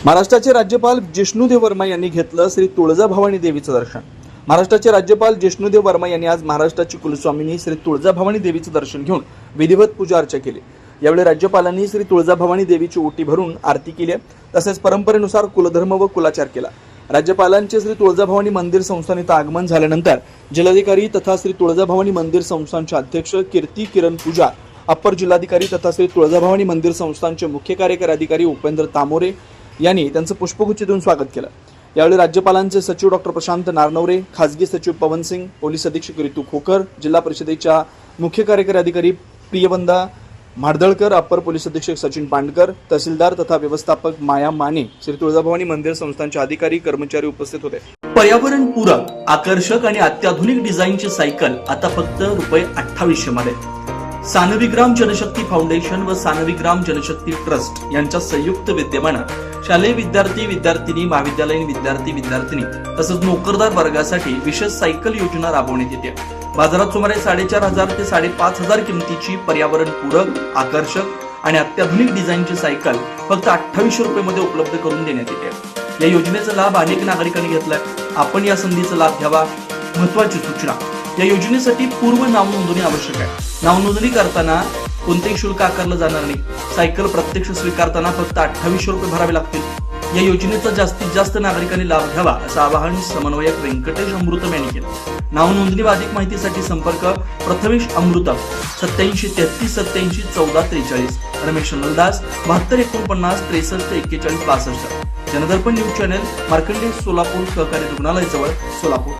महाराष्ट्राचे राज्यपाल जिष्णुदेव वर्मा यांनी घेतलं श्री तुळजाभवानी देवीचं दर्शन। महाराष्ट्राचे राज्यपाल जिष्णुदेव वर्मा यांनी आज महाराष्ट्राची कुलस्वामिनी श्री तुळजाभवानी देवीचं दर्शन घेऊन विधिवत पूजा अर्चा केली। यावेळी राज्यपालांनी श्री तुळजाभवानी देवीची ओटी भरून आरती केली, तसेच परंपरेनुसार कुलधर्म व कुलाचार केला। राज्यपालांचे श्री तुळजाभवानी मंदिर संस्थानित आगमन झाल्यानंतर जिल्हाधिकारी तथा श्री तुळजाभवानी मंदिर संस्थानचे अध्यक्ष कीर्ती किरण पूजा, अप्पर जिल्हाधिकारी तथा श्री तुळजाभवानी मंदिर संस्थानचे मुख्य कार्यकारी अधिकारी उपेंद्र तामोरे यांनी त्यांचं पुष्पगुच्छ देऊन स्वागत केलं। यावेळी राज्यपालांचे सचिव डॉक्टर प्रशांत नारनवरे, खासगी सचिव पवन सिंग, पोलीस अधीक्षक रितू खोकर, जिल्हा परिषदेच्या मुख्य कार्यकारी अधिकारी प्रियवंदा माडदळकर, अप्पर पोलीस अधीक्षक सचिन पांडकर, तहसीलदार तथा व्यवस्थापक माया माने, श्री तुळजाभवानी मंदिर संस्थानचे अधिकारी कर्मचारी उपस्थित होते। पर्यावरण पूरक, आकर्षक आणि अत्याधुनिक डिझाईनची सायकल आता फक्त ₹2800 मध्ये। सानविग्राम जनशक्ती फाउंडेशन व सानविग्राम जनशक्ती ट्रस्ट यांच्या संयुक्त विद्यमाने शालेय विद्यार्थी विद्यार्थिनी, महाविद्यालयीन विद्यार्थी विद्यार्थिनी तसंच नोकरदार वर्गासाठी विशेष सायकल योजना राबवण्यात येते। बाजारात सुमारे 4500 ते 5500 किमतीची पर्यावरण पूरक, आकर्षक आणि अत्याधुनिक डिझाईनची सायकल फक्त ₹2800 मध्ये उपलब्ध करून देण्यात येते। या योजनेचा लाभ अनेक नागरिकांनी घेतलाय। आपण या संधीचा लाभ घ्यावा। महत्त्वाची सूचना, या योजनेसाठी पूर्व नाव नोंदणी आवश्यक आहे। नाव नोंदणी करताना कोणतेही शुल्क आकारलं जाणार नाही। सायकल प्रत्यक्ष स्वीकारताना फक्त ₹2800 भरावे लागतील। या योजनेचा जास्तीत जास्त नागरिकांनी लाभ घ्यावा असं आवाहन समन्वयक व्यंकटेश अमृतम यांनी केलं। नाव नोंदणी व अधिक माहितीसाठी संपर्क प्रथमेश अमृतम 87 33 87 14 43, रमेश नलदास 72 49 63 41 62। जनदर्पण न्यूज चॅनल, मार्कंडेय सोलापूर सहकारी रुग्णालय जवळ, सोलापूर।